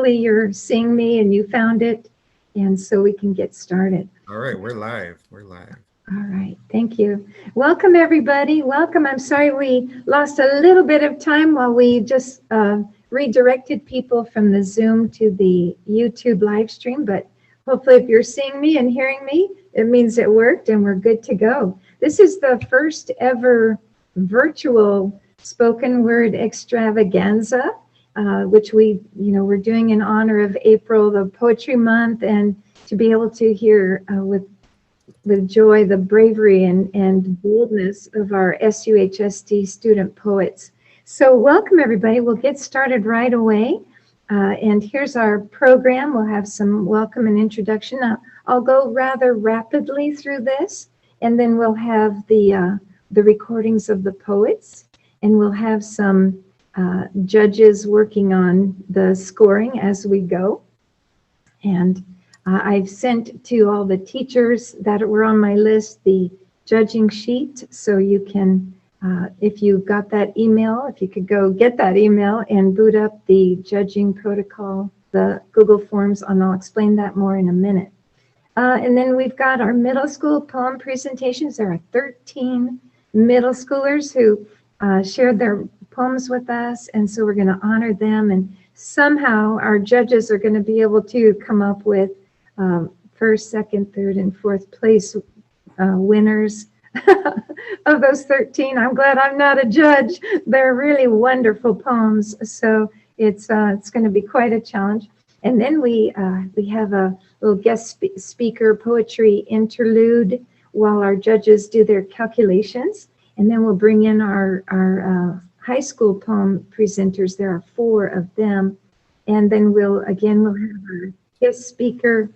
hopefully you're seeing me and you found it, and so we can get started. All right, we're live. We're live. All right, thank you. Welcome, everybody. Welcome. I'm sorry we lost a little bit of time while we just redirected people from the Zoom to the YouTube live stream, but hopefully if you're seeing me and hearing me, it means it worked and we're good to go. This is the first ever virtual spoken word extravaganza, which we're doing in honor of April, the Poetry Month, and to be able to hear with joy the bravery and boldness of our SUHSD student poets. So welcome, everybody. We'll get started right away. And here's our program. We'll have some welcome and introduction. I'll go rather rapidly through this, and then we'll have the recordings of the poets, and we'll have some judges working on the scoring as we go. And I've sent to all the teachers that were on my list the judging sheet, so you can, if you got that email, if you could go get that email and boot up the judging protocol, the Google Forms, and I'll explain that more in a minute. And then we've got our middle school poem presentations. There are 13 middle schoolers who shared their poems with us, and so we're going to honor them, and somehow our judges are going to be able to come up with first, second, third, and fourth place winners of those 13. I'm glad I'm not a judge. They're really wonderful poems, so it's going to be quite a challenge. And then we have a little guest speaker poetry interlude while our judges do their calculations, and then we'll bring in our high school poem presenters. There are 4 of them, and then we'll have our guest speaker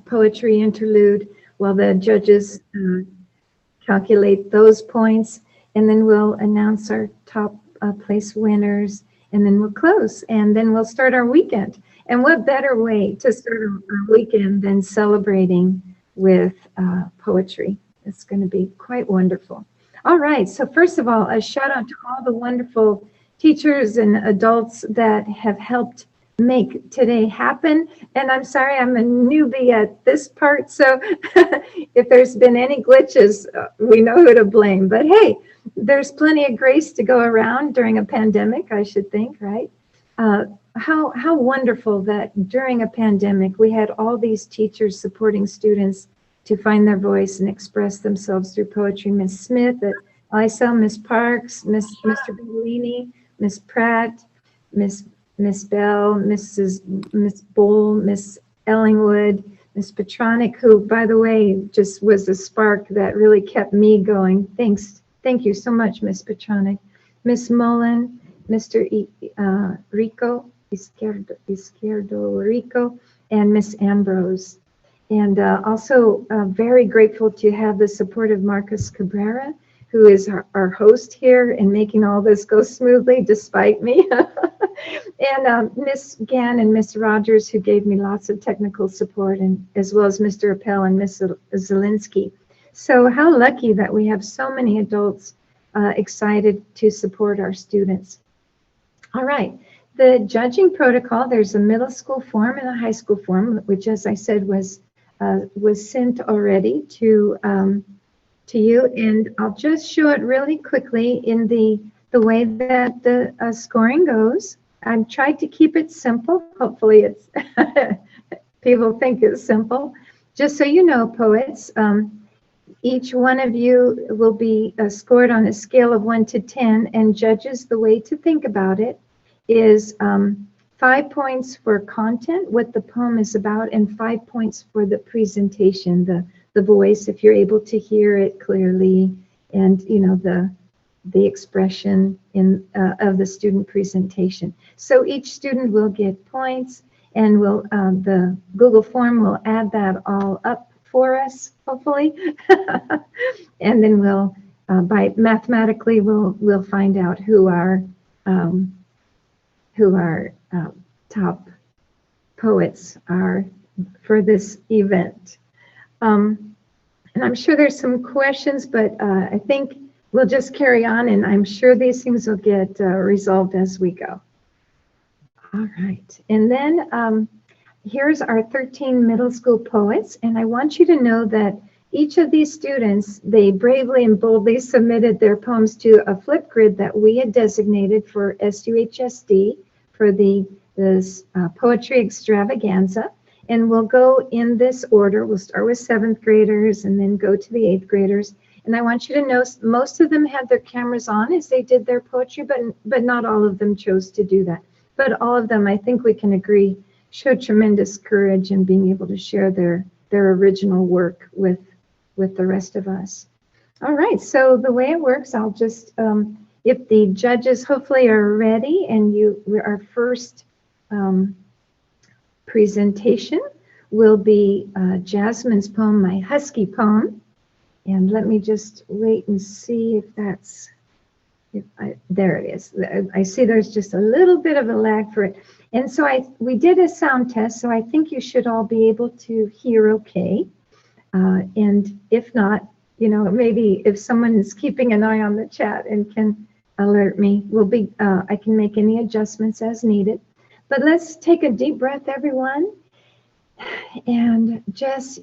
poetry interlude while the judges calculate those points, and then we'll announce our top place winners, and then we'll close, and then we'll start our weekend. And what better way to start our weekend than celebrating with poetry? It's going to be quite wonderful. All right, so first of all, a shout out to all the wonderful teachers and adults that have helped make today happen. And I'm sorry, I'm a newbie at this part, so if there's been any glitches, we know who to blame. But hey, there's plenty of grace to go around during a pandemic, I should think, right? How wonderful that during a pandemic we had all these teachers supporting students to find their voice and express themselves through poetry. Miss Smith at ISL, Miss Parks, Mr. Bellini, Miss Pratt, Miss Bell, Miss Bull, Miss Ellingwood, Miss Petronic, who, by the way, just was a spark that really kept me going. Thank you so much, Miss Petronic. Miss Mullen, Mr. Rico, Izquierdo Rico, and Miss Ambrose. And also very grateful to have the support of Marcus Cabrera, who is our host here and making all this go smoothly despite me. And Miss Gann and Miss Rogers, who gave me lots of technical support, and as well as Mr. Appel and Miss Zielinski. So how lucky that we have so many adults excited to support our students. All right, the judging protocol, there's a middle school form and a high school form, which, as I said, was sent already to you, and I'll just show it really quickly in the way that the scoring goes. I've tried to keep it simple. Hopefully it's people think it's simple. Just so you know, poets, each one of you will be scored on a scale of 1 to 10, and judges, the way to think about it is 5 points for content, what the poem is about, and 5 points for the presentation, the voice, if you're able to hear it clearly, and the expression of the student presentation. So each student will get points, and the Google form will add that all up for us, hopefully, and then we'll mathematically we'll find out who our top poets are for this event. And I'm sure there's some questions, but I think we'll just carry on, and I'm sure these things will get resolved as we go. All right. And then here's our 13 middle school poets. And I want you to know that each of these students, they bravely and boldly submitted their poems to a flip grid that we had designated for SUHSD for this poetry extravaganza. And we'll go in this order. We'll start with 7th graders and then go to the 8th graders. And I want you to know most of them had their cameras on as they did their poetry, but not all of them chose to do that. But all of them, I think we can agree, showed tremendous courage in being able to share their original work with the rest of us. All right, so the way it works, I'll just, if the judges hopefully are ready, and our first presentation will be Jasmine's poem, My Husky Poem. And let me just wait and see if that's, there it is. I see there's just a little bit of a lag for it. And so we did a sound test, so I think you should all be able to hear okay. And if not, maybe if someone is keeping an eye on the chat and can alert me, I can make any adjustments as needed. But let's take a deep breath, everyone, and just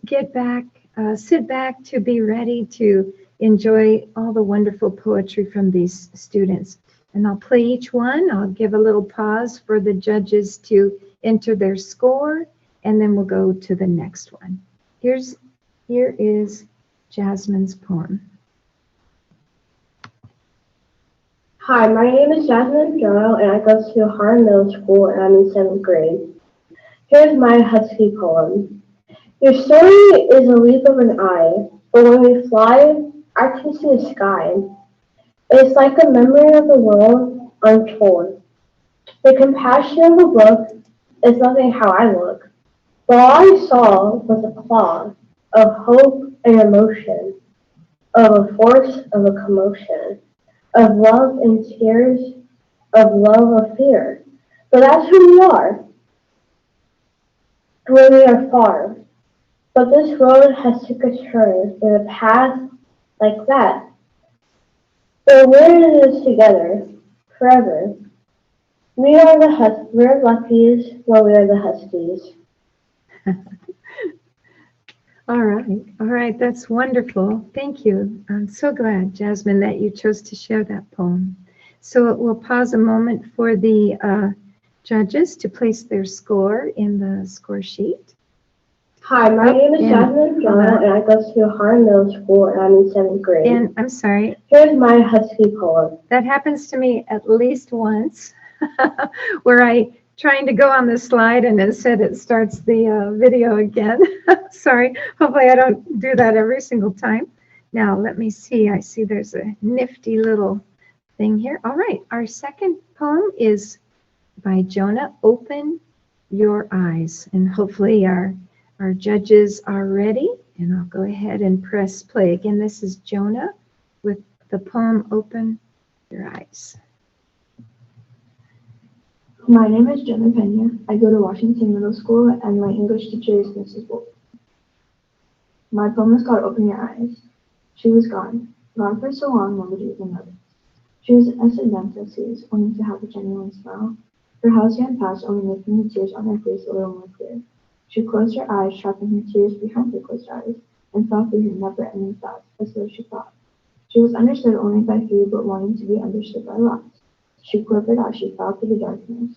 sit back to be ready to enjoy all the wonderful poetry from these students. And I'll play each one. I'll give a little pause for the judges to enter their score, and then we'll go to the next one. Here is Jasmine's poem. Hi, my name is Jasmine Jono, and I go to Harlem Middle School, and I'm in 7th grade. Here's my husky poem. Your story is a leap of an eye, but when we fly, I can see the sky. It's like a memory of the world untold. The compassion of the book is nothing how I look, but all I saw was a claw of hope and emotion, of a force of a commotion, of love and tears, of love of fear. But that's who we are when we are far. But this road has took a turn in a path like that. But we're in this together, forever. We're luckies while we are the Huskies. All right, that's wonderful. Thank you. I'm so glad, Jasmine, that you chose to share that poem. So we'll pause a moment for the judges to place their score in the score sheet. Hi, my name is Jasmine Jono, and I go to Harlem Middle School, and I'm in 7th grade. And I'm sorry. Here's my husky poem. That happens to me at least once, where I trying to go on the slide and instead it starts the video again. Sorry, hopefully I don't do that every single time. Now let me see, I see there's a nifty little thing here. All right, our second poem is by Jonah, Open Your Eyes. And hopefully our judges are ready, and I'll go ahead and press play. Again, this is Jonah with the poem Open Your Eyes. My name is Jenna Pena. I go to Washington Middle School, and my English teacher is Mrs. Wolf. My poem is called Open Your Eyes. She was gone for so long nobody even noticed. She was accidental tears, only to have a genuine smile. Her house ran past, only making the tears on her face a little more clear. She closed her eyes, trapping her tears behind her closed eyes, and fell through her never-ending thoughts, as though she thought. She was understood only by few, but wanting to be understood by lots. She quivered as she fell through the darkness.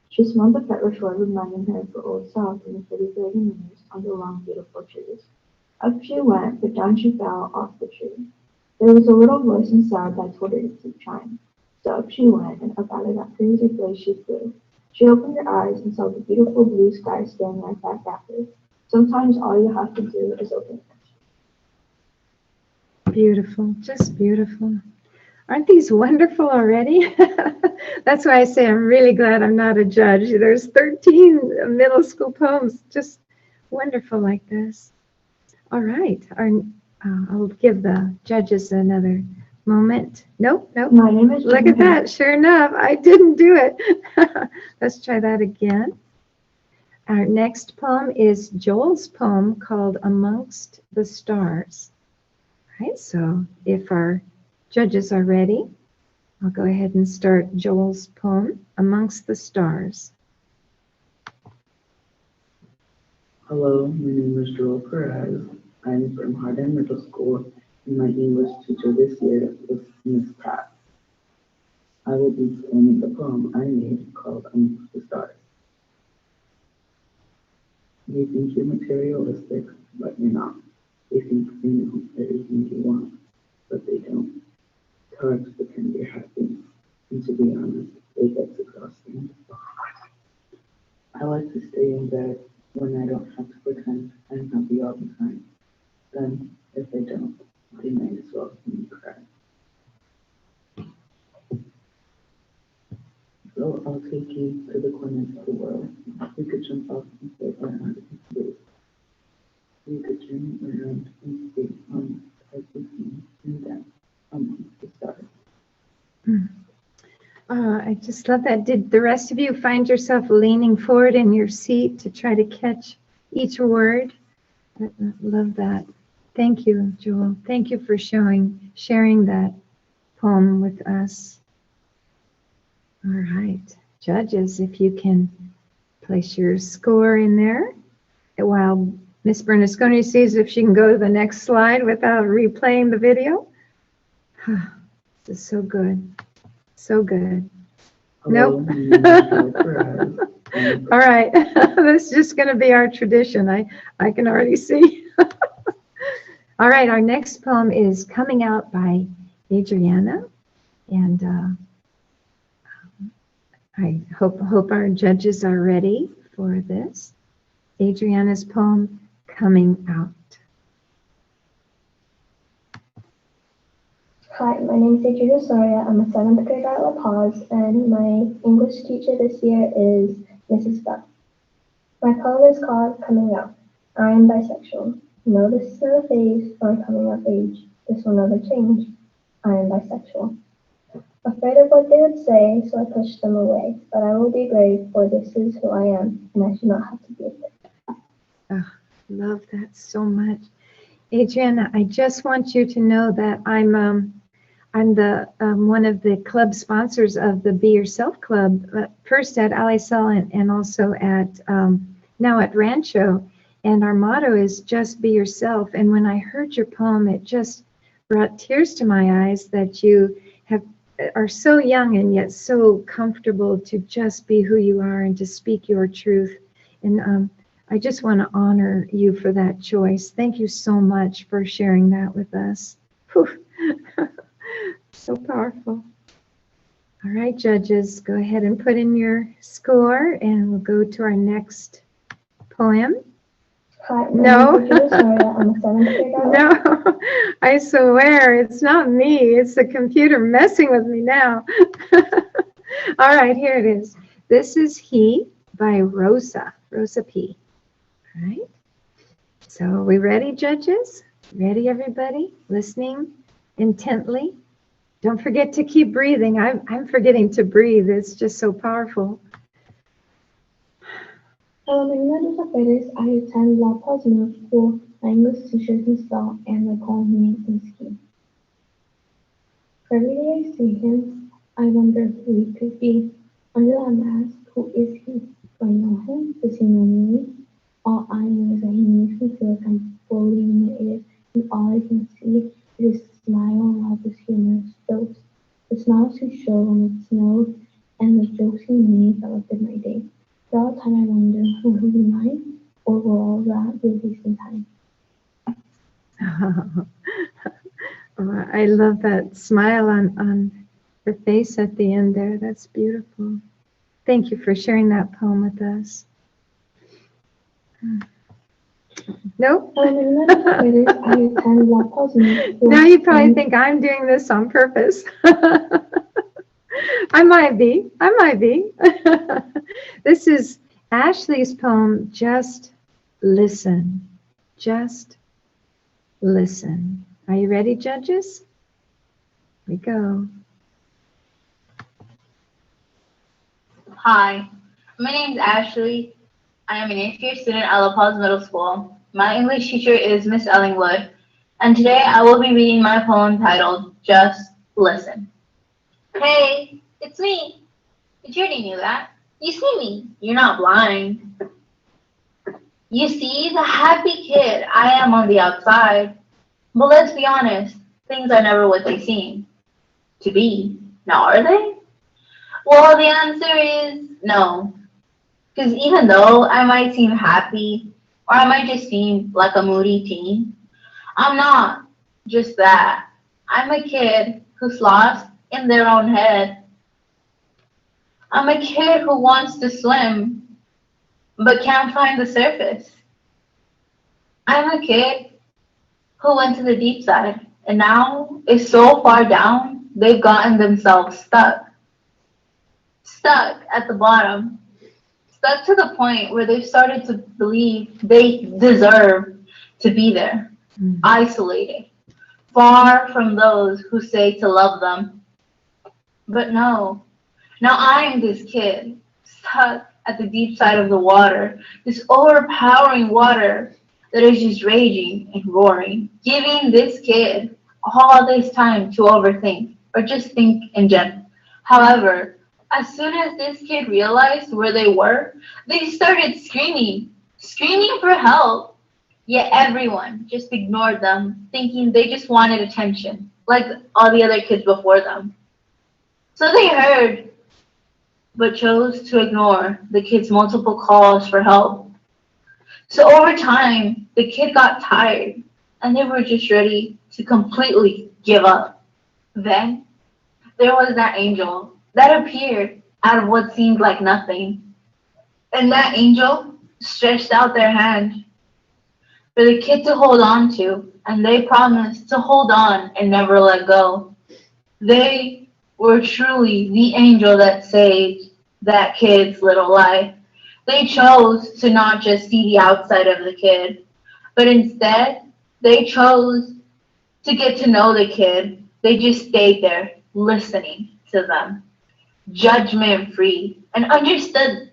She smelled the fretwork shore, reminding her of the old south and the pretty bird and leaves on the long, beautiful trees. Up she went, but down she fell off the tree. There was a little voice inside that told her to keep trying. So up she went, and up out of that crazy place she flew. She opened her eyes and saw the beautiful blue sky staring right back at her. Sometimes all you have to do is open your eyes. Beautiful, just beautiful. Aren't these wonderful already? That's why I say I'm really glad I'm not a judge. There's 13 middle school poems just wonderful like this. All right, I'll give the judges another moment. Nope. My name is Look at that. Sure enough, I didn't do it. Let's try that again. Our next poem is Joel's poem called Amongst the Stars. All right, so if our judges are ready, I'll go ahead and start Joel's poem, Amongst the Stars. Hello, my name is Joel Perez. I'm from Hardin Middle School, and my English teacher this year was Miss Pat. I will be explaining the poem I made called Amongst the Stars. You think you're materialistic, but you're not. They think they know everything you want, but they don't. It's hard to pretend you're happy, and to be honest, it gets exhausting. I like to stay in bed when I don't have to pretend I'm happy all the time. Then, if I don't, they might as well see me cry. So I'll take you to the corners of the world. We could jump off and float around in space. We could journey around and stay on everything and then amongst the stars. I just love that. Did the rest of you find yourself leaning forward in your seat to try to catch each word? I love that. Thank you, Joel. Thank you for sharing that poem with us. All right, judges, if you can place your score in there while Miss Bernasconi sees if she can go to the next slide without replaying the video. This is so good. So good. Hello, Nope. my name is Joel Perez. All right. This is just going to be our tradition. I can already see. All right. Our next poem is Coming Out by Adriana. And I hope our judges are ready for this. Adriana's poem, Coming Out. Hi, my name is Adriana Soria. I'm a 7th grader at La Paz, and my English teacher this year is Mrs. Bell. My poem is called Coming Out. I am bisexual. No, this is not a phase or a coming of age. This will never change. I am bisexual. Afraid of what they would say, so I pushed them away. But I will be brave, for this is who I am, and I should not have to be afraid. Oh, love that so much. Adriana, I just want you to know that I'm the one of the club sponsors of the Be Yourself Club, first at Alisal and also at now at Rancho. And our motto is just be yourself. And when I heard your poem, it just brought tears to my eyes that you are so young and yet so comfortable to just be who you are and to speak your truth. And I just want to honor you for that choice. Thank you so much for sharing that with us. So powerful. All right, judges, go ahead and put in your score and we'll go to our next poem. Hi, No. my name is Adriana Soria. I'm a 7th grader. No, I swear it's not me. It's the computer messing with me now. All right, here it is. This is He by Rosa P. All right. So are we ready, judges? Ready, everybody? Listening intently? Don't forget to keep breathing. I'm forgetting to breathe. It's just so powerful. Hello, my name is Rosa Perez. I attend La Paz Middle School. My English teacher is Miss Bell, and my poem name is He. Every day I see him, I wonder who he could be. Under that mask, who is he? Do I know him? Does he know me? All I know is that he makes me feel like I'm floating in the air, and all I can see is his smile and all his humorous jokes. The smiles he showed when it snowed, and the jokes he made that lifted my day. For all time I wonder, will he be mine, or will all that be a waste of time? I love that smile on her face at the end there. That's beautiful. Thank you for sharing that poem with us. Nope. I attend La Paz Middle School. Now you probably think I'm doing this on purpose. I might be. This is Ashley's poem, Just Listen. Just listen. Are you ready, judges? Here we go. Hi, my name is Ashley. I am an 8th year student at La Paz Middle School. My English teacher is Miss Ellingwood, and today I will be reading my poem titled Just Listen. Hey, it's me. Did you already knew that? You see me. You're not blind. You see, the happy kid I am on the outside. But let's be honest, things are never what they seem to be. Now, are they? Well, the answer is no. Because even though I might seem happy, or I might just seem like a moody teen, I'm not just that. I'm a kid who's lost in their own head. I'm a kid who wants to swim, but can't find the surface. I'm a kid who went to the deep side and now is so far down, they've gotten themselves stuck. Stuck at the bottom. Stuck to the point where they've started to believe they deserve to be there. Isolated. Far from those who say to love them. But no. Now I'm this kid, stuck at the deep side of the water. This overpowering water that is just raging and roaring, giving this kid all this time to overthink or just think in general. However, as soon as this kid realized where they were, they started screaming for help. Yet everyone just ignored them, thinking they just wanted attention, like all the other kids before them. So they heard, but chose to ignore the kid's multiple calls for help. So over time, the kid got tired and they were just ready to completely give up. Then there was that angel that appeared out of what seemed like nothing. And that angel stretched out their hand for the kid to hold on to, and they promised to hold on and never let go. They were truly the angel that saved that kid's little life. They chose to not just see the outside of the kid, but instead, they chose to get to know the kid. They just stayed there, listening to them, judgment-free, and understood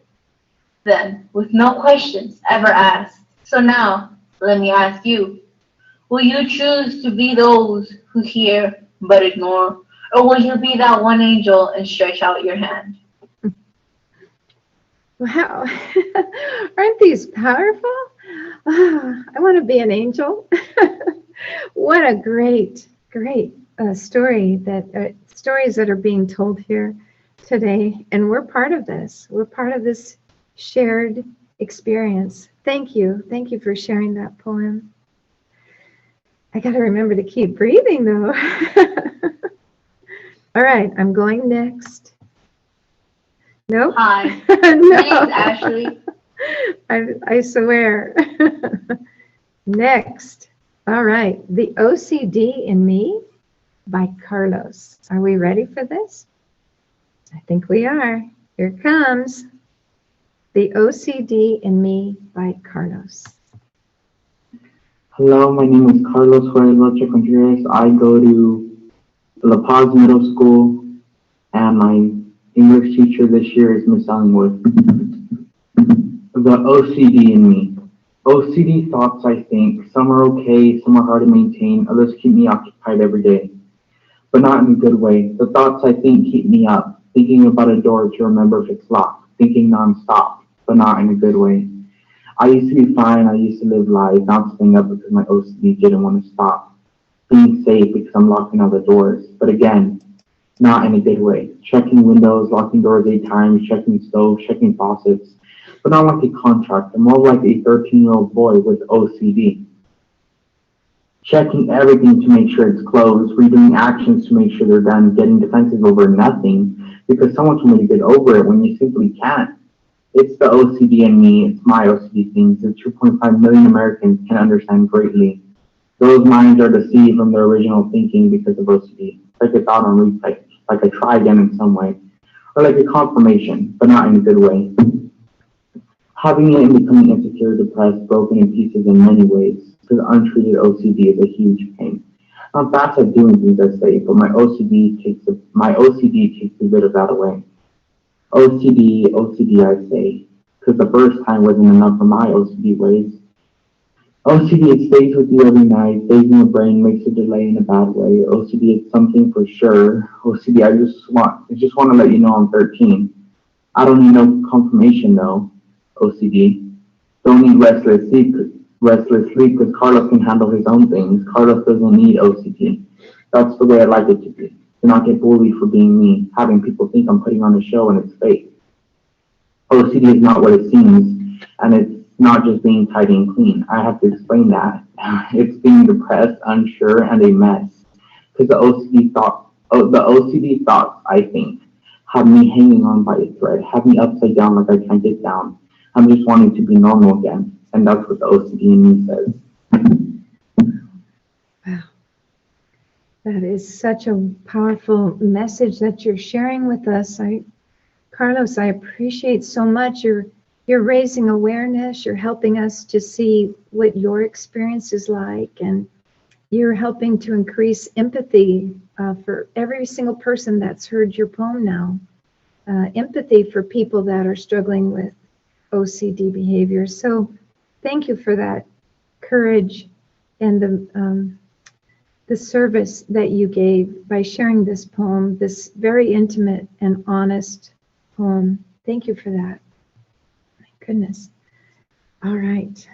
them with no questions ever asked. So now, let me ask you, will you choose to be those who hear but ignore, or will you be that one angel and stretch out your hand? Wow. Aren't these powerful? I want to be an angel. What a great stories that are being told here today. And we're part of this. We're part of this shared experience. Thank you. Thank you for sharing that poem. I got to remember to keep breathing, though. All right, I'm going next. Nope. Hi, No. my name is Ashley. I swear. Next. All right. The OCD in Me by Carlos. Are we ready for this? I think we are. Here it comes. The OCD in Me by Carlos. Hello, my name is Carlos Juarez Contreras. I go to La Paz Middle School, and my English teacher this year is Miss Ellingwood. The OCD in me. OCD thoughts, I think. Some are okay, some are hard to maintain, others keep me occupied every day, but not in a good way. The thoughts, I think, keep me up, thinking about a door to remember if it's locked, thinking nonstop, but not in a good way. I used to be fine, I used to live life, not staying up because my OCD didn't want to stop, being safe because I'm locking all the doors, but again, not in a good way. Checking windows, locking doors 8 times, checking stoves, checking faucets, but not like a contractor, more like a 13-year-old boy with OCD. Checking everything to make sure it's closed, redoing actions to make sure they're done, getting defensive over nothing because someone told me to get over it when you simply can't. It's the OCD in me, it's my OCD things that 2.5 million Americans can understand greatly. Those minds are deceived from their original thinking because of OCD. Like a thought on replay, like a try again in some way, or like a confirmation, but not in a good way. Having it and becoming insecure, depressed, broken in pieces in many ways, because untreated OCD is a huge pain. I'm fast at doing things I say, but my OCD takes a bit of that away. OCD, I say, because the first time wasn't enough for my OCD ways. OCD, it stays with you every night, stays in your brain, makes a delay in a bad way. OCD is something for sure. OCD, I just want to let you know I'm 13. I don't need no confirmation though, OCD. Don't need restless sleep because Carlos can handle his own things. Carlos doesn't need OCD. That's the way I like it to be. To not get bullied for being me, having people think I'm putting on a show and it's fake. OCD is not what it seems, and it's not just being tidy and clean. I have to explain that. It's being depressed, unsure, and a mess. Because the OCD thoughts, I think, have me hanging on by a thread, have me upside down like I can't get down. I'm just wanting to be normal again, and that's what the OCD in me says. Wow. That is such a powerful message that you're sharing with us. Carlos, I appreciate so much. You're raising awareness. You're helping us to see what your experience is like, and you're helping to increase empathy for every single person that's heard your poem now. Empathy for people that are struggling with OCD behavior. So thank you for that courage and the service that you gave by sharing this poem, this very intimate and honest poem. Thank you for that. My goodness. All right.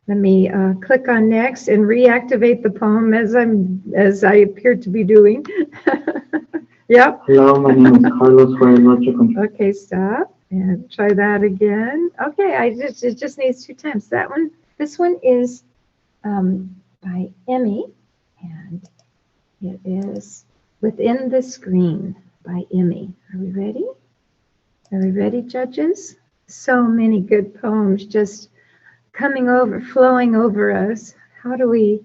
Let me click on next and reactivate the poem as I appear to be doing. Yep. Hello, my name is Carlos. Okay, stop and try that again. Okay, it just needs 2 times. That one. This one is by Emmy, and it is Within the Screen by Emmy. Are we ready? Are we ready, judges? So many good poems just coming over, flowing over us. How do we?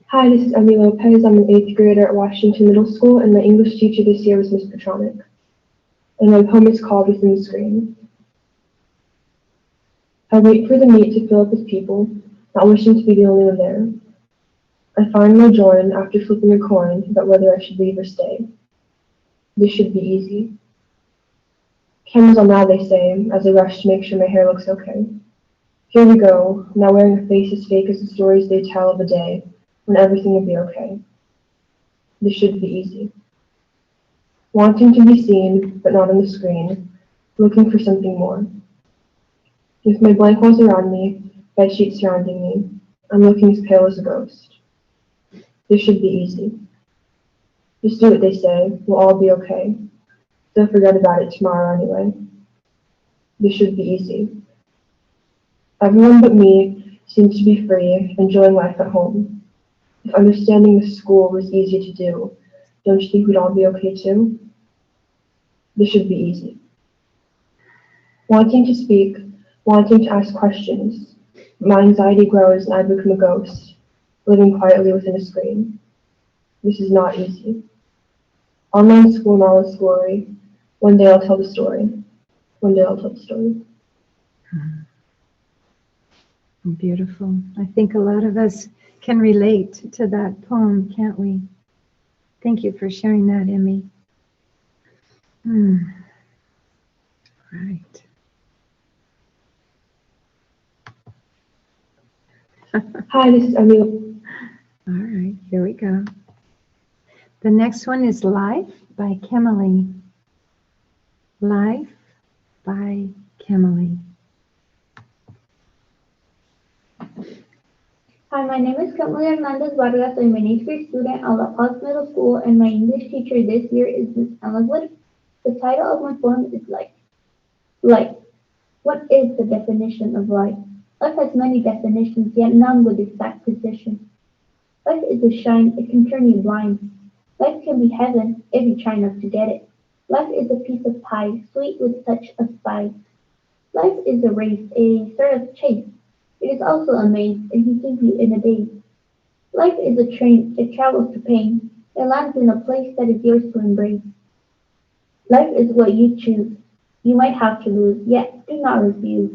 Hi, this is Emmy Lopez. I'm an 8th grader at Washington Middle School, and my English teacher this year was Miss Petronic. And my poem is called Within the Screen. I wait for the meet to fill up with people, not wishing to be the only one there. I find my joy after flipping a coin about whether I should leave or stay. This should be easy. Cameras on now, they say, as I rush to make sure my hair looks okay. Here we go, now wearing a face as fake as the stories they tell of a day when everything would be okay. This should be easy. Wanting to be seen, but not on the screen, looking for something more. With my blank walls around me, bed sheets surrounding me, I'm looking as pale as a ghost. This should be easy. Just do what they say, we'll all be okay. They'll forget about it tomorrow anyway. This should be easy. Everyone but me seems to be free, enjoying life at home. If understanding the school was easy to do, don't you think we'd all be okay too? This should be easy. Wanting to speak, wanting to ask questions, my anxiety grows and I become a ghost, living quietly within a screen. This is not easy. Online school in all its glory. One day I'll tell the story. One day I'll tell the story. Beautiful. I think a lot of us can relate to that poem, can't we? Thank you for sharing that, Emmy. Right. Hi, this is Emily. All right, here we go. The next one is Life by Kimberly. Life by Kimberly. Hi, my name is Kamala Hernandez Vargas. I'm an 8th grade student at La Paz Middle School, and my English teacher this year is Miss Ellen Wood. The title of my poem is Life. Life. What is the definition of life? Life has many definitions, yet none with exact precision. Life is a shine, it can turn you blind. Life can be heaven if you try not to get it. Life is a piece of pie, sweet with touch of spice. Life is a race, a sort of chase. It is also a maze, and he gives you in a daze. Life is a train, it travels to pain. It lands in a place that is yours to embrace. Life is what you choose. You might have to lose, yet do not refuse.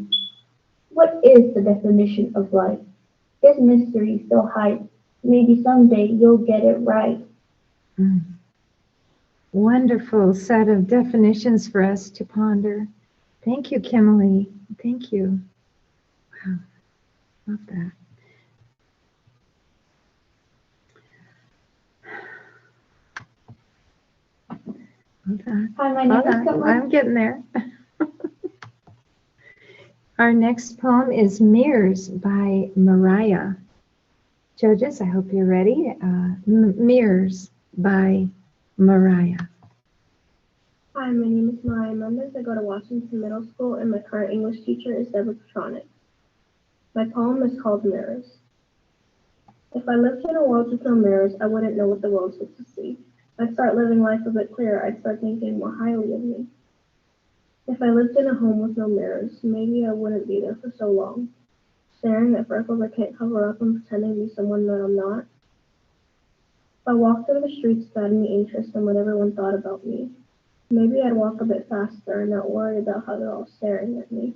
What is the definition of life? This mystery still hides. Maybe someday you'll get it right. Wonderful set of definitions for us to ponder. Thank you, Kimberly. Thank you. Wow, love that. Hold on. Hi, my name is Kamala. I'm getting there. Our next poem is Mirrors by Mariah. Judges, I hope you're ready. Mirrors by Mariah. Hi, my name is Mariah Mendes. I go to Washington Middle School, and my current English teacher is Deborah Petronic. My poem is called Mirrors. If I lived in a world with no mirrors, I wouldn't know what the world's supposed to see. I'd start living life a bit clearer. I'd start thinking more highly of me. If I lived in a home with no mirrors, maybe I wouldn't be there for so long, staring at freckles I can't cover up and pretending to be someone that I'm not. If I walked through the streets without any interest in what everyone thought about me, maybe I'd walk a bit faster and not worry about how they're all staring at me.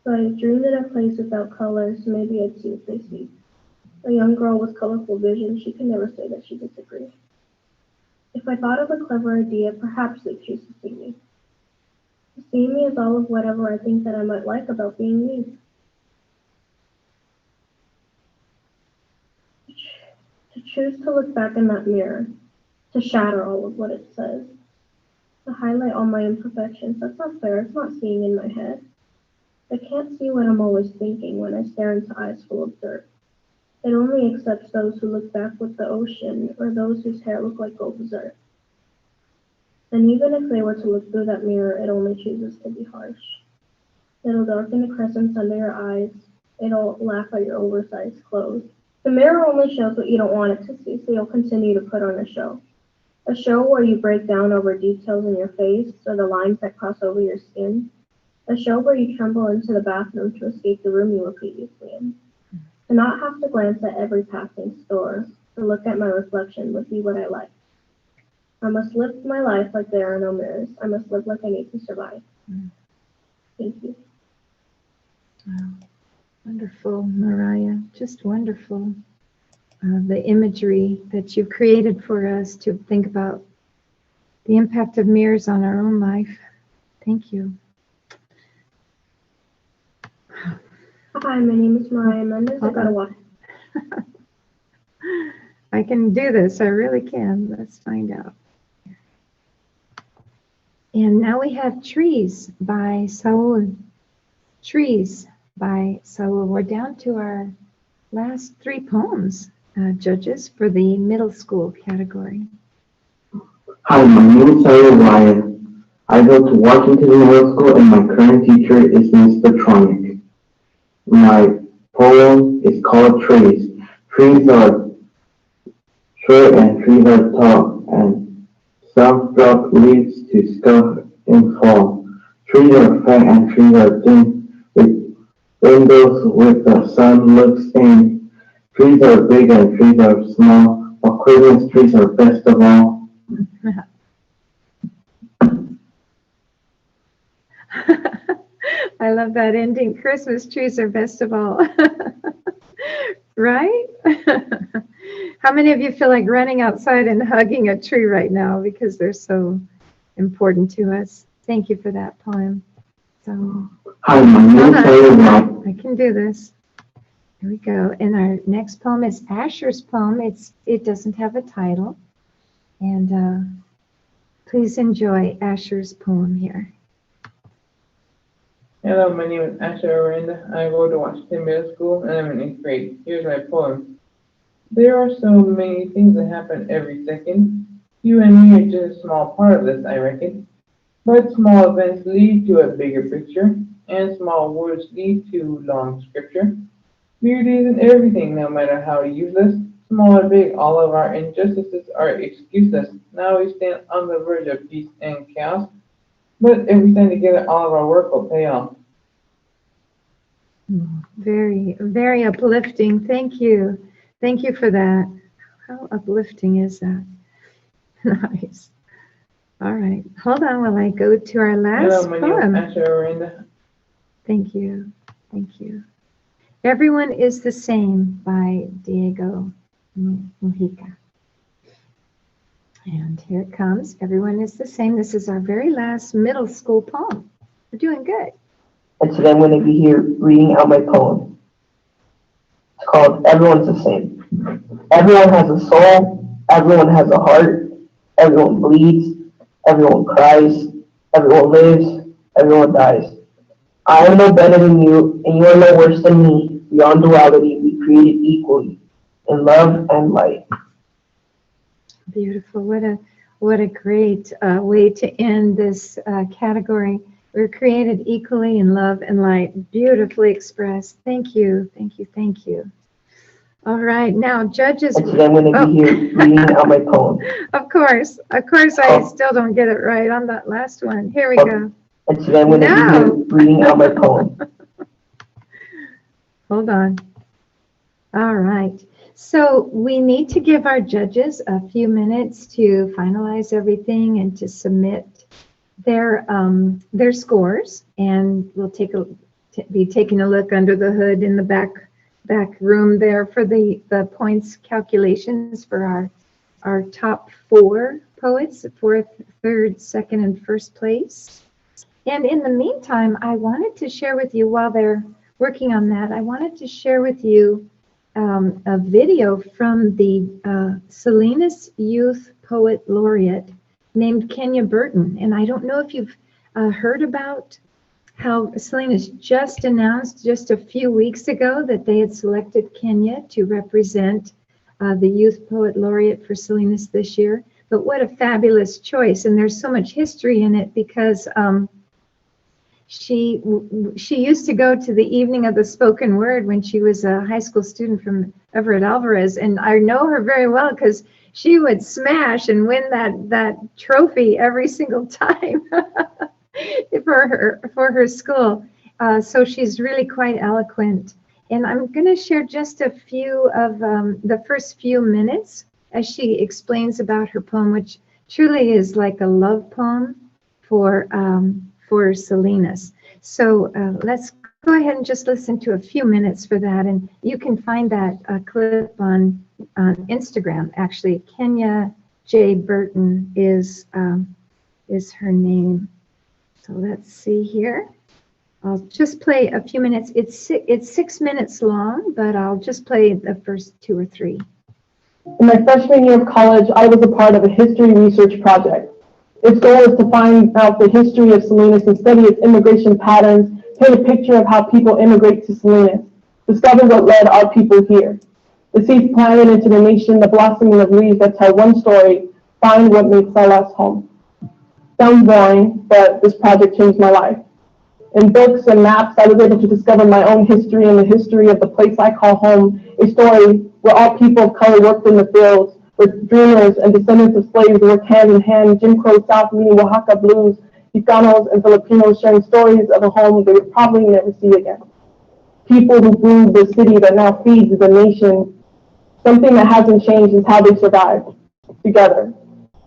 If I dreamed in a place without colors, maybe I'd see what they see. A young girl with colorful vision, she could never say that she disagreed. If I thought of a clever idea, perhaps they'd choose to see me. To see me as all of whatever I think that I might like about being me. To choose to look back in that mirror, to shatter all of what it says, to highlight all my imperfections. That's not fair. It's not seeing in my head. I can't see what I'm always thinking when I stare into eyes full of dirt. It only accepts those who look back with the ocean, or those whose hair look like gold dessert. And even if they were to look through that mirror, it only chooses to be harsh. It'll darken the crescents under your eyes. It'll laugh at your oversized clothes. The mirror only shows what you don't want it to see, so you'll continue to put on a show. A show where you break down over details in your face, or the lines that cross over your skin. A show where you tremble into the bathroom to escape the room you were previously in. To not have to glance at every passing store, to look at my reflection would be what I like. I must live my life like there are no mirrors. I must live like I need to survive. Thank you. Wow. Wonderful, Mariah. Just wonderful. The imagery that you've created for us to think about the impact of mirrors on our own life. Thank you. Hi, my name is Mariah Mendes. I got to watch. I can do this. I really can. Let's find out. And now we have Trees by Saul. Trees by Saul. We're down to our last three poems, judges, for the middle school category. Hi, my name is Saul Ryan. I go to Washington Middle School and my current teacher is Ms. Petronic. My poem is called Trees. Trees are short and trees are tall, and some drop leaves to scuff and fall. Trees are fat and trees are thin, with windows with the sun looks in. Trees are big and trees are small, but Christmas trees are best of all. I love that ending. Christmas trees are best of all. Right? How many of you feel like running outside and hugging a tree right now because they're so important to us? Thank you for that poem. So, Hi, my name is Saul Ryan. I can do this. Here we go. And our next poem is Asher's poem. It doesn't have a title. And please enjoy Asher's poem here. Hello, my name is Asher Aranda. I go to Washington Middle School and I'm in 8th grade. Here's my poem. There are so many things that happen every second. You and me are just a small part of this, I reckon. But small events lead to a bigger picture, and small words lead to long scripture. Beauty is in everything, no matter how useless. Small or big, all of our injustices are excuseless. Now we stand on the verge of peace and chaos. But if we stand together, all of our work will pay off. Very, very uplifting. Thank you. Thank you for that. How uplifting is that? Nice. All right. Hold on while I go to our last Hello, my poem. name is Asher Aranda. Thank you. Thank you. Everyone is the Same by Diego Mujica. And here it comes. Everyone is the same. This is our very last middle school poem. We're doing good. And today I'm going to be here reading out my poem. It's called Everyone's the Same. Everyone has a soul. Everyone has a heart. Everyone bleeds. Everyone cries. Everyone lives. Everyone dies. I am no better than you, and you are no worse than me. Beyond duality, we created equally in love and light. Beautiful. What a great way to end this category. We're created equally in love and light. Beautifully expressed. Thank you. Thank you. Thank you. All right. Now, judges. And today I'm going to be here reading out my poem. Of course. I still don't get it right on that last one. Here we go. And today I'm going to be here reading out my poem. Hold on. All right. So we need to give our judges a few minutes to finalize everything and to submit their scores. And we'll be taking a look under the hood in the back room there for the points calculations for our top 4 poets, 4th, 3rd, 2nd, and 1st place. And in the meantime, I wanted to share with you, while they're working on that, I wanted to share with you a video from the Salinas Youth Poet Laureate named Kenya Burton. And I don't know if you've heard about how Salinas just announced just a few weeks ago that they had selected Kenya to represent the Youth Poet Laureate for Salinas this year. But what a fabulous choice. And there's so much history in it because she used to go to the evening of the spoken word when she was a high school student from Everett Alvarez. And I know her very well because she would smash and win that trophy every single time for her school. So she's really quite eloquent. And I'm going to share just a few of the first few minutes as she explains about her poem, which truly is like a love poem for Salinas. So let's go ahead and just listen to a few minutes for that. And you can find that clip on Instagram. Actually, Kenya J. Burton is her name. So let's see here. I'll just play a few minutes. It's 6 minutes long, but I'll just play the first 2 or 3. In my freshman year of college, I was a part of a history research project. Its goal is to find out the history of Salinas and study its immigration patterns, paint a picture of how people immigrate to Salinas, discover what led our people here. The seeds planted into the nation, the blossoming of leaves that tell one story, find what makes our last home. Sounds boring, but this project changed my life. In books and maps, I was able to discover my own history and the history of the place I call home, a story where all people of color worked in the fields, where dreamers and descendants of slaves worked hand in hand, Jim Crow South meeting Oaxaca blues, Chicanos and Filipinos sharing stories of a home they would probably never see again. People who grew the city that now feeds the nation. Something that hasn't changed is how they survived together.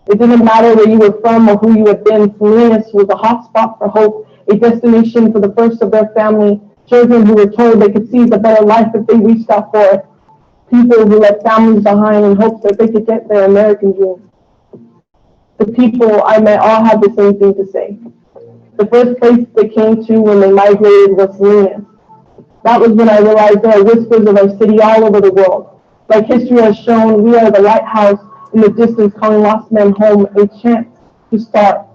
It didn't matter where you were from or who you had been. Salinas was a hot spot for hope, a destination for the first of their family, children who were told they could seize a better life if they reached out for it, people who left families behind in hopes that they could get their American dream. The people I met all had the same thing to say. The first place they came to when they migrated was Salinas. That was when I realized there are whispers of our city all over the world. Like history has shown, we are the lighthouse in the distance calling lost men home, a chance to start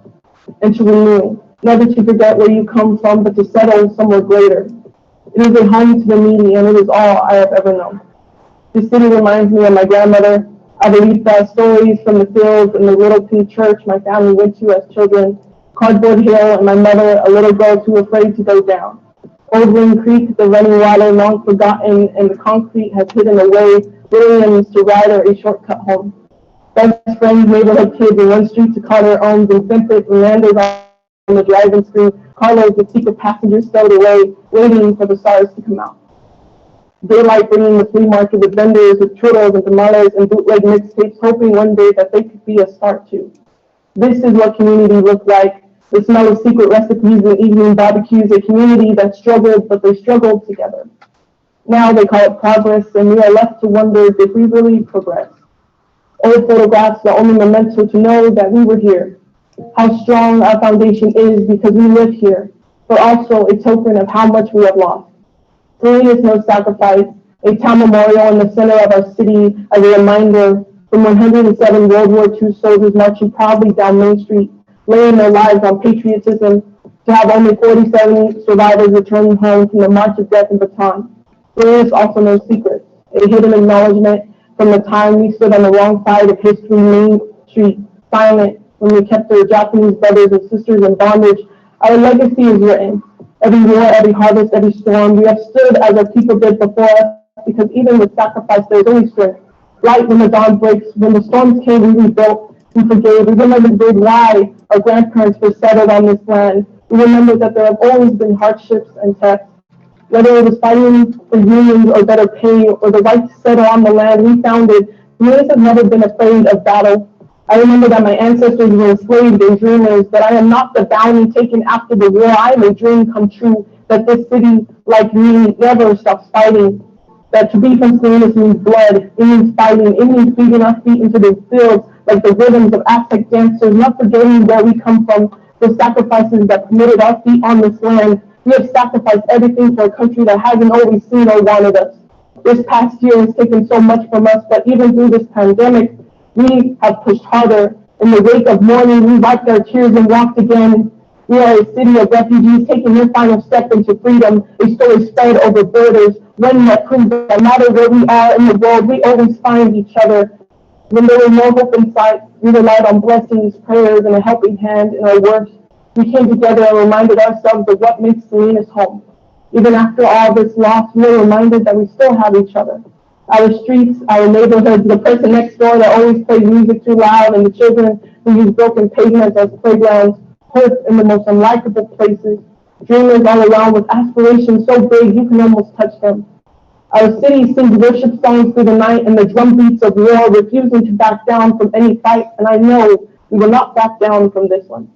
and to renew. Never to forget where you come from, but to settle somewhere greater. It is a home to the needy, and it is all I have ever known. This city reminds me of my grandmother, Abuelita, stories from the fields and the little pink church my family went to as children, Cardboard Hill, and my mother, a little girl too afraid to go down. Old Ring Creek, the running water long forgotten, and the concrete has hidden away Williams to ride her a shortcut home. Best friends, neighborhood kids in one street to call their own, and Vincent Fernandez on the driving screen, Carlos with secret passengers stowed away, waiting for the stars to come out. Daylight bringing the flea market with vendors with churros and tamales and bootleg mixtapes, hoping one day that they could be a start too. This is what community looked like. The smell of secret recipes and evening barbecues, a community that struggled, but they struggled together. Now they call it progress, and we are left to wonder if we really progressed. Old photographs are only memento to know that we were here. How strong our foundation is because we live here, but also a token of how much we have lost. Salinas No Sacrifice, a town memorial in the center of our city as a reminder from 107 World War II soldiers marching proudly down Main Street, laying their lives on patriotism, to have only 47 survivors returning home from the March of Death in Baton. There is also no secret, a hidden acknowledgement from the time we stood on the wrong side of history, Main Street, silent, when we kept our Japanese brothers and sisters in bondage. Our legacy is written. Every war, every harvest, every storm, we have stood as our people did before us, because even with sacrifice, there is only strength. Light when the dawn breaks, when the storms came, we rebuilt, we forgave. We remembered why our grandparents were settled on this land. We remember that there have always been hardships and tests. Whether it was fighting for unions or better pay or the right to settle on the land we founded, Salinas has never been afraid of battle. I remember that my ancestors were enslaved and dreamers, but I am not the bounty taken after the war. I am a dream come true, that this city, like me, never stops fighting. That to be from Salinas means blood, it means fighting, it means beating our feet into the fields like the rhythms of Aztec dancers, not forgetting where we come from, the sacrifices that permitted our feet on this land. We have sacrificed everything for a country that hasn't always seen or wanted us. This past year has taken so much from us, but even through this pandemic, we have pushed harder. In the wake of mourning, we wiped our tears and walked again. We are a city of refugees taking their final step into freedom, a story spread over borders, one that proves that no matter where we are in the world, we always find each other. When there was no hope in sight, we relied on blessings, prayers, and a helping hand in our worst. We came together and reminded ourselves of what makes Salinas home. Even after all this loss, we are reminded that we still have each other. Our streets, our neighborhoods, the person next door that always plays music too loud, and the children who use broken pavements as playgrounds, hurt in the most unlikable places, dreamers all around with aspirations so big you can almost touch them. Our city sings worship songs through the night and the drum beats of war, refusing to back down from any fight, and I know we will not back down from this one.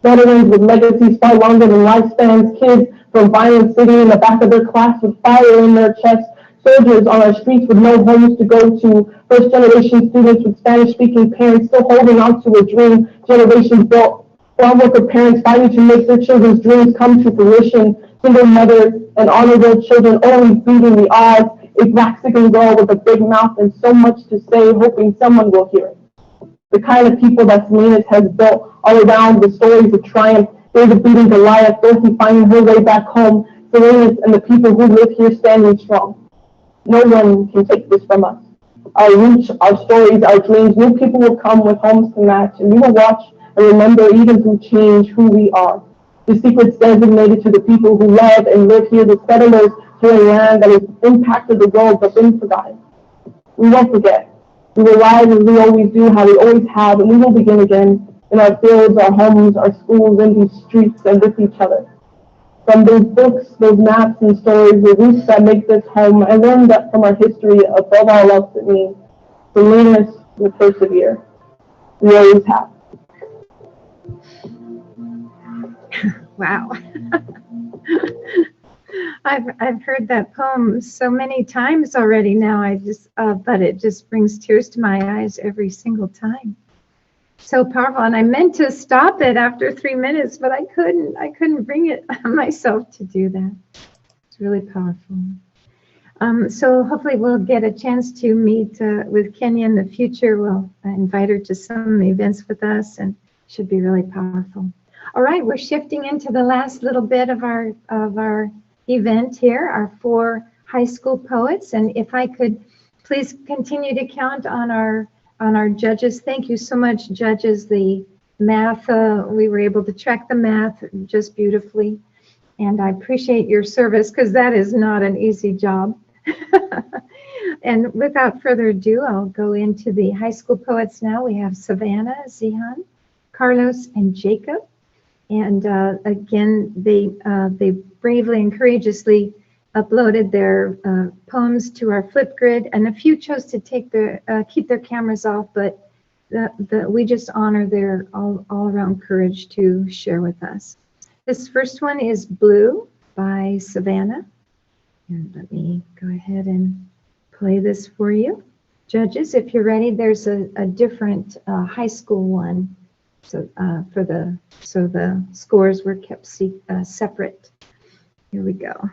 Veterans with legacies far longer than lifespans, kids from violent city in the back of their class with fire in their chests, soldiers on our streets with no homes to go to, first-generation students with Spanish-speaking parents still holding on to a dream generations built, farm worker parents fighting to make their children's dreams come to fruition, single mothers and honorable children always beating the odds, a Mexican girl with a big mouth and so much to say, hoping someone will hear it. The kind of people that Salinas has built all around, the stories of triumph, David beating Goliath, Dorothy finding her way back home, Salinas and the people who live here standing strong. No one can take this from us. Our roots, our stories, our dreams, new people will come with homes to match, and we will watch and remember even through change who we are. The secrets designated to the people who love and live here, the settlers to a land that has impacted the world but been forgotten. We won't forget. We will rise as we always do, how we always have, and we will begin again in our fields, our homes, our schools, in these streets, and with each other. From those books, those maps and stories, the roots that make this home, I learned that from our history, above all else, it means Salinas will persevere. We always have. Wow. I've heard that poem so many times already now. But it just brings tears to my eyes every single time. So powerful, and I meant to stop it after 3 minutes, but I couldn't bring it myself to do that. It's really powerful. So hopefully we'll get a chance to meet with Kenya in the future. We'll invite her to some events with us, and it should be really powerful. All right, we're shifting into the last little bit of our event here, our 4 high school poets, and if I could please continue to count on our judges. Thank you so much, judges. The math, we were able to track the math just beautifully. And I appreciate your service, because that is not an easy job. And without further ado, I'll go into the high school poets now. We have Savannah, Zihan, Carlos, and Jacob. And again, they bravely and courageously uploaded their poems to our Flipgrid, and a few chose to take keep their cameras off, but we just honor their all-around courage to share with us. This first one is Blue by Savannah. And let me go ahead and play this for you. Judges, if you're ready, there's a different high school one. So the scores were kept separate. Here we go.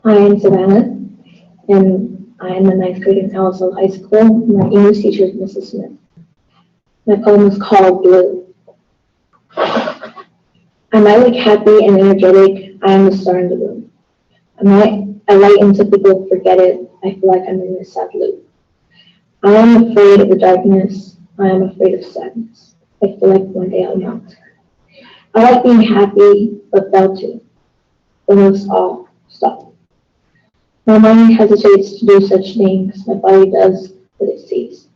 Hi, I'm Savannah, and I am the 9th grade in Ellisville High School. My English teacher is Mrs. Smith. My poem is called Blue. Am I like happy and energetic? I am the star in the room. I light until people forget it. I feel like I'm in a sad loop. I am afraid of the darkness. I am afraid of sadness. I feel like one day I'll melt. I like being happy, but fell to. But most all, stop. My mind hesitates to do such things. My body does what it sees.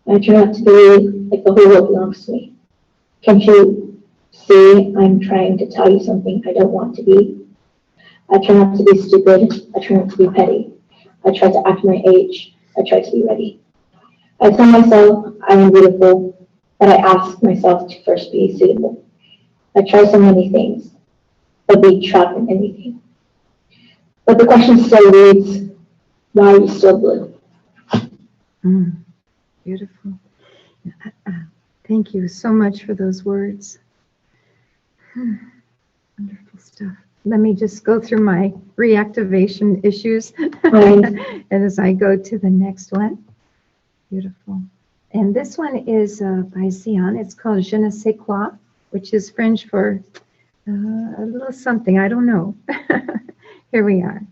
I try not to be like the whole world belongs to me. Can't you see I'm trying to tell you something I don't want to be? I try not to be stupid. I try not to be petty. I try to act my age. I try to be ready. I tell myself I am beautiful, but I ask myself to first be suitable. I try so many things, but be trapped in anything. But the question still reads, why are you still blue? Beautiful. Thank you so much for those words. Wonderful stuff. Let me just go through my reactivation issues as I go to the next one. Beautiful. And this one is by Zion. It's called Je ne sais quoi, which is French for a little something. I don't know. Here we are.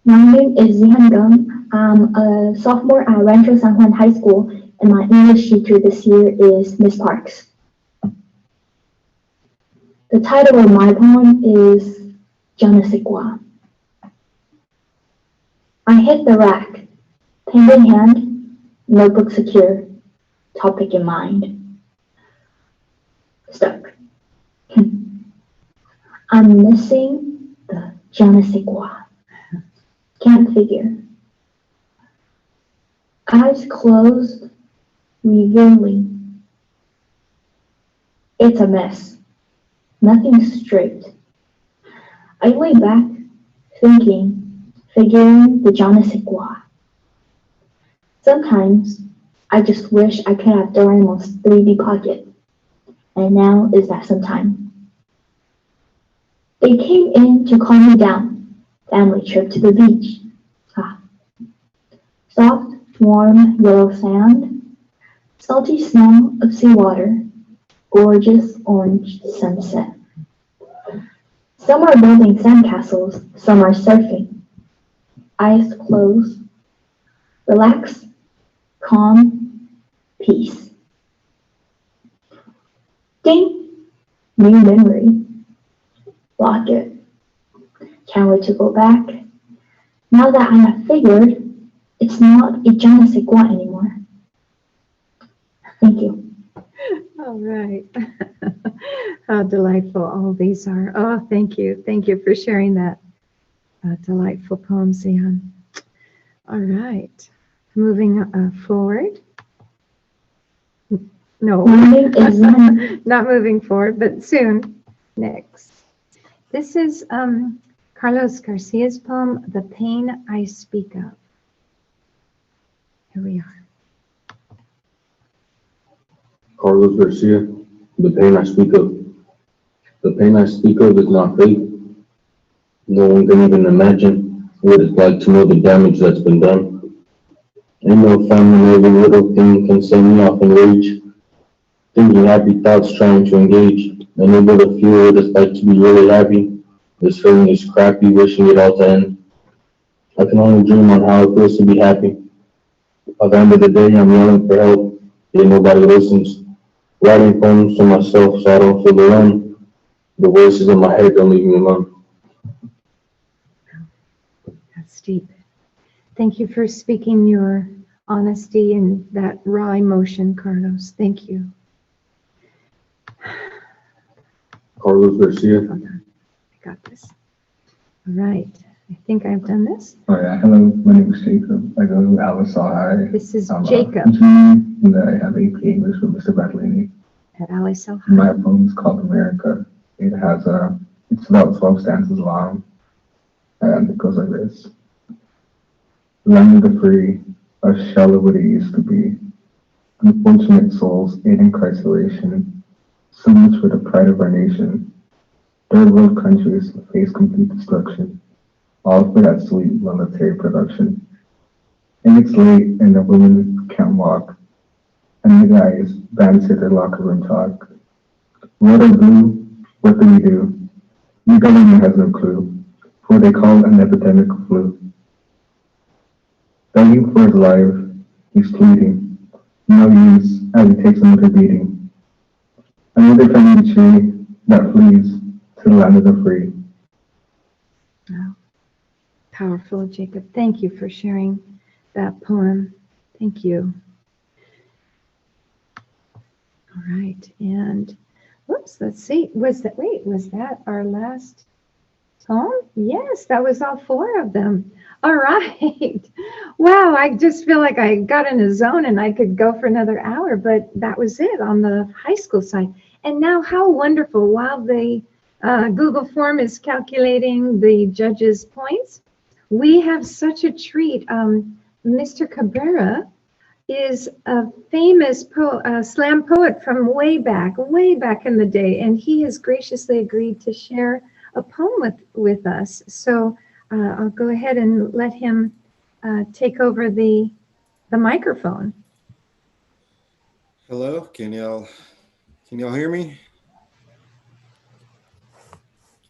My name is Zihan Gum. I'm a sophomore at Rancho San Juan High School, and my English teacher this year is Miss Parks. The title of my poem is Je ne sais quoi. I hit the rack, pen in hand, notebook secure, topic in mind. Stuck. I'm missing the je ne sais quoi. Can't figure. Eyes closed, revealing. It's a mess. Nothing straight. I lay back, thinking, figuring the je ne sais quoi. Sometimes I just wish I could have Doraemon's 3D pocket. And now is that sometime. They came in to calm me down. Family trip to the beach. Soft, warm, yellow sand. Salty smell of seawater. Gorgeous orange sunset. Some are building sandcastles, some are surfing. Eyes closed. Relax, calm, peace. Ding! New memory. Lock it. Can't wait to go back. Now that I have figured, it's not a je ne sais quoi anymore. Thank you. All right. How delightful all these are. Oh, thank you. Thank you for sharing that delightful poem, Zion. All right. Moving forward. No, not moving forward, but soon. Next. This is Carlos Garcia's poem, The Pain I Speak Of. Here we are. Carlos Garcia, The Pain I Speak Of. The pain I speak of is not fake. No one can even imagine what it's like to know the damage that's been done. Ain't no family, every little thing can send me off in rage. Thinking happy thoughts, trying to engage. Unable to feel what it's like to be really happy. This feeling is crappy, wishing it all to end. I can only dream on how it feels to be happy. By the end of the day, I'm yelling for help, yet nobody listens. Writing poems to myself so I don't feel alone. The voices in my head don't leave me alone. That's deep. Thank you for speaking your honesty and that raw emotion, Carlos. Thank you. Carlos Garcia. Hold on. I got this. All right. I think I've done this. Oh yeah, hello, my name is Jacob. I go to Alice High. This is Jacob. And I have AP English with Mr. Bradley. At Alice High. My poem is called America. It has it's about 12 stanzas long, and it goes like this. Land of the free, a shell of what it used to be. Unfortunate souls aid in incarceration, so much for the pride of our nation. Third world countries face complete destruction, all for that sweet monetary production. And it's late and the women can't walk. And the guys dance at their locker room talk. Red or blue, what do we do? The government has no clue, for they call an epidemic flu. Begging for his life, he's pleading. No use, as he takes another beating. Another family tree that flees to the land of the free. Wow. Powerful, Jacob. Thank you for sharing that poem. Thank you. All right, and whoops, let's see. Was that our last poem? Yes, that was all 4 of them. All right. Wow, I just feel like I got in a zone and I could go for another hour, but that was it on the high school side. And now how wonderful, while the Google form is calculating the judges' points, we have such a treat. Mr. Cabrera is a famous slam poet from way back in the day, and he has graciously agreed to share a poem with us. So I'll go ahead and let him take over the microphone. Hello, can y'all hear me?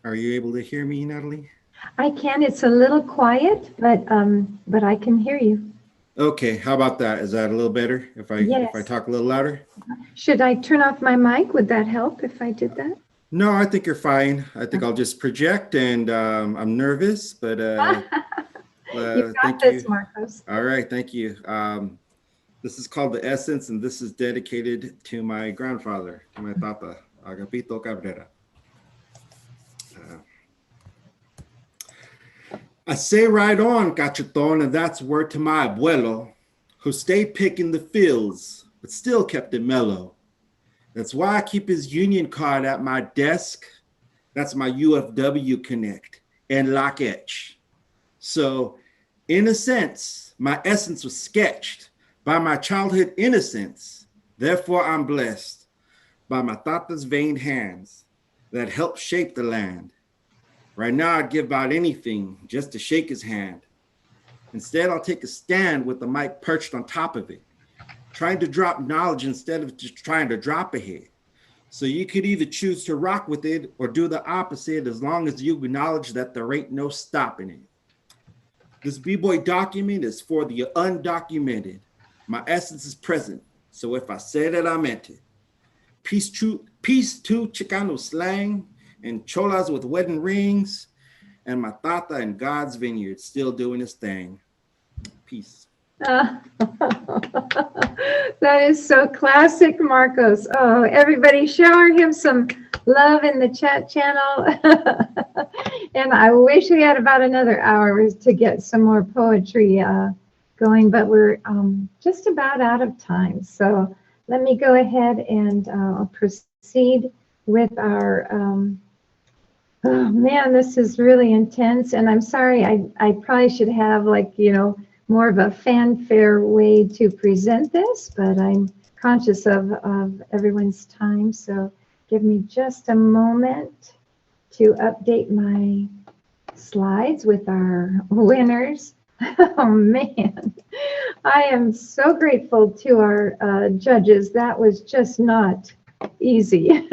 Are you able to hear me, Natalie? I can. It's a little quiet, but I can hear you. Okay, how about that? Is that a little better if I talk a little louder? Should I turn off my mic? Would that help if I did that? No, I think you're fine. I think I'll just project, and I'm nervous, but you got thank this, you. Marcos. All right, thank you. This is called The Essence, and this is dedicated to my grandfather, to my tata, Agapito Cabrera. I say right on, cacheton, and that's word to my abuelo, who stayed picking the fields, but still kept it mellow. That's why I keep his union card at my desk. That's my UFW Connect and lock etch. So, in a sense, my essence was sketched by my childhood innocence. Therefore, I'm blessed by my tata's veined hands that helped shape the land. Right now, I'd give out anything just to shake his hand. Instead, I'll take a stand with the mic perched on top of it, trying to drop knowledge instead of just trying to drop a hit. So you could either choose to rock with it or do the opposite, as long as you acknowledge that there ain't no stopping it. This B-Boy document is for the undocumented. My essence is present, so if I said it, I meant it. Peace to Chicano slang and cholas with wedding rings, and my tata in God's vineyard still doing his thing. Peace. That is so classic, Marcos. Oh, everybody shower him some love in the chat channel. And I wish we had about another hour to get some more poetry going, but we're just about out of time. So let me go ahead and proceed with our oh man, this is really intense, and I'm sorry, I probably should have, like, more of a fanfare way to present this, but I'm conscious of everyone's time, so give me just a moment to update my slides with our winners. Oh man, I am so grateful to our judges. That was just not easy.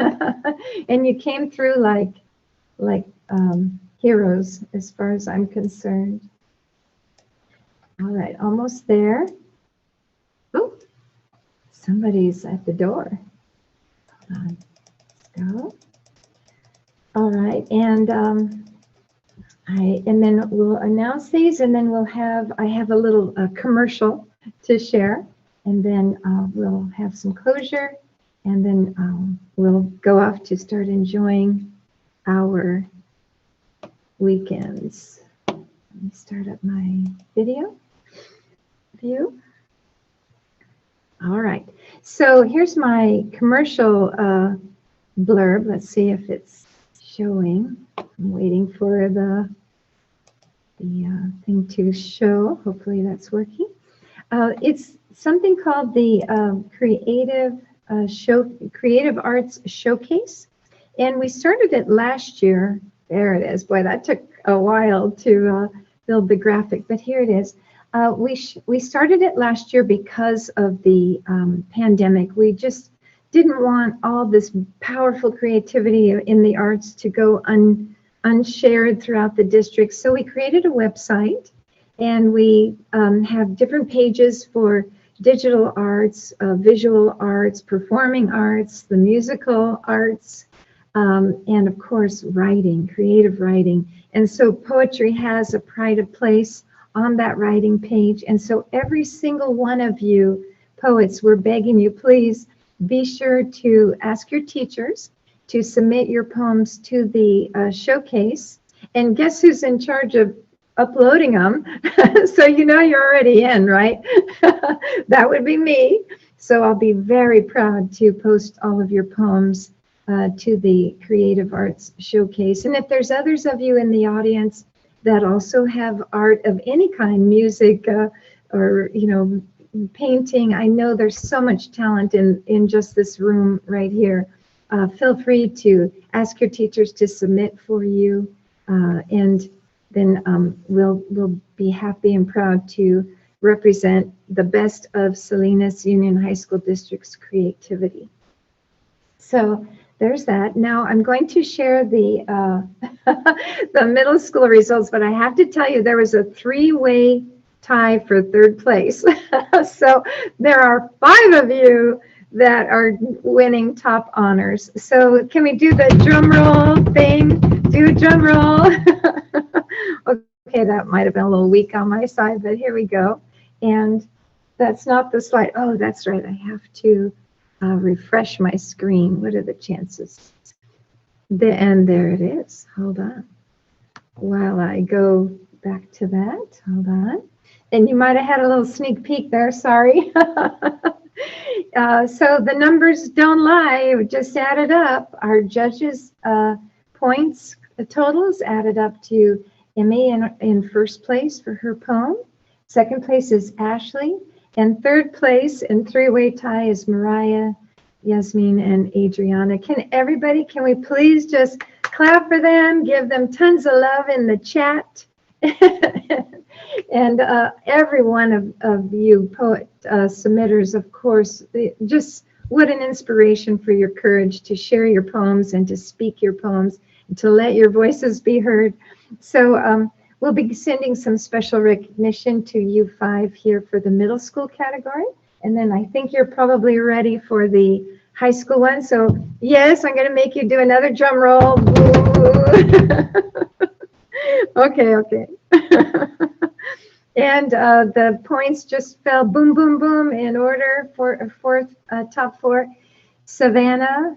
And you came through like heroes as far as I'm concerned. All right, almost there. Oh, somebody's at the door. Hold on. Let's go. All right, and then we'll announce these, and then I have a little commercial to share, and then we'll have some closure, and then we'll go off to start enjoying our weekends. Let me start up my video view. All right, so here's my commercial blurb. Let's see if it's showing. I'm waiting for the thing to show. Hopefully that's working. It's something called the Creative Arts Showcase, and we started it last year. There it is. Boy, that took a while to build the graphic, but here it is. We started it last year because of the pandemic. We just didn't want all this powerful creativity in the arts to go unshared throughout the district. So we created a website, and we have different pages for digital arts, visual arts, performing arts, the musical arts, and of course, writing, creative writing. And so poetry has a pride of place on that writing page. And so every single one of you poets, we're begging you, please be sure to ask your teachers to submit your poems to the showcase. And guess who's in charge of uploading them? So you know you're already in, right? That would be me. So I'll be very proud to post all of your poems to the Creative Arts Showcase. And if there's others of you in the audience that also have art of any kind, music or, you know, painting, I know there's so much talent in just this room right here. Feel free to ask your teachers to submit for you, and then we'll be happy and proud to represent the best of Salinas Union High School District's creativity. So there's that. Now I'm going to share the the middle school results, but I have to tell you there was a three-way tie for third place. So there are 5 of you that are winning top honors. So can we do the drum roll thing? Do a drum roll. Okay, that might have been a little weak on my side, but here we go. And that's not the slide. Oh, that's right. I have to refresh my screen. What are the chances? And there it is. Hold on. While I go back to that, hold on. And you might have had a little sneak peek there, sorry. So the numbers don't lie, it just added up. Our judges' points totals added up to Emmy in first place for her poem. Second place is Ashley. And third place in three-way tie is Mariah, Yasmin, and Adriana. Can we please just clap for them, give them tons of love in the chat? And every one of you poet submitters, of course, just what an inspiration for your courage to share your poems and to speak your poems and to let your voices be heard. So we'll be sending some special recognition to you 5 here for the middle school category. And then I think you're probably ready for the high school one. So yes, I'm going to make you do another drum roll. Okay. And the points just fell boom, boom, boom in order for top 4. Savannah,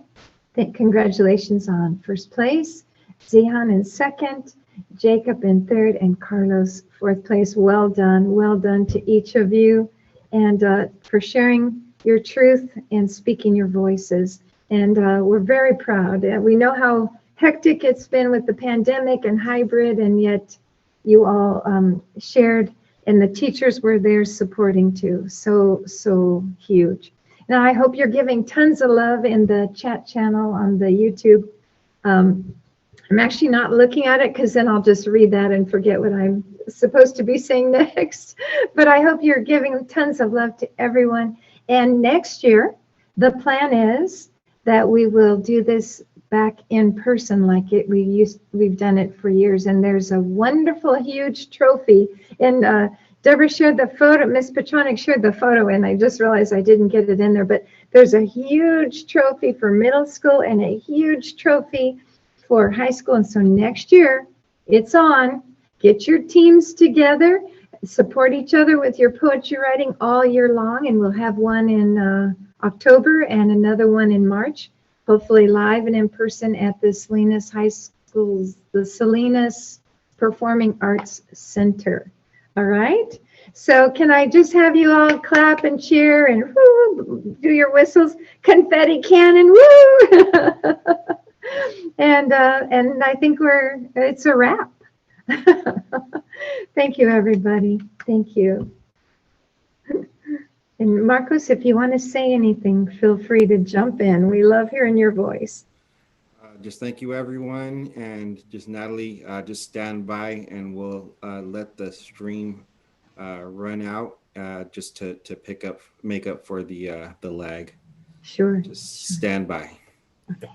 congratulations on first place. Zihan in second, Jacob in third, and Carlos 4th place. Well done to each of you, and for sharing your truth and speaking your voices. And we're very proud. We know how hectic it's been with the pandemic and hybrid, and yet you all shared, and the teachers were there supporting too. So huge. Now I hope you're giving tons of love in the chat channel on the YouTube. I'm actually not looking at it because then I'll just read that and forget what I'm supposed to be saying next. But I hope you're giving tons of love to everyone. And next year, the plan is that we will do this back in person like we've done it for years. And there's a wonderful, huge trophy. And Deborah shared the photo, Miss Petronic shared the photo, and I just realized I didn't get it in there. But there's a huge trophy for middle school and a huge trophy for high school. And so next year, it's on. Get your teams together, support each other with your poetry writing all year long, and we'll have one in October and another one in March, hopefully live and in person at the Salinas High School's, the Salinas Performing Arts Center. All right, so can I just have you all clap and cheer and woo, do your whistles, confetti cannon, woo! And I think it's a wrap. Thank you, everybody. Thank you. And Marcos, if you want to say anything, feel free to jump in. We love hearing your voice. Just thank you, everyone. And just Natalie, just stand by and we'll let the stream run out just to make up for the lag. Sure. Just stand by. Okay.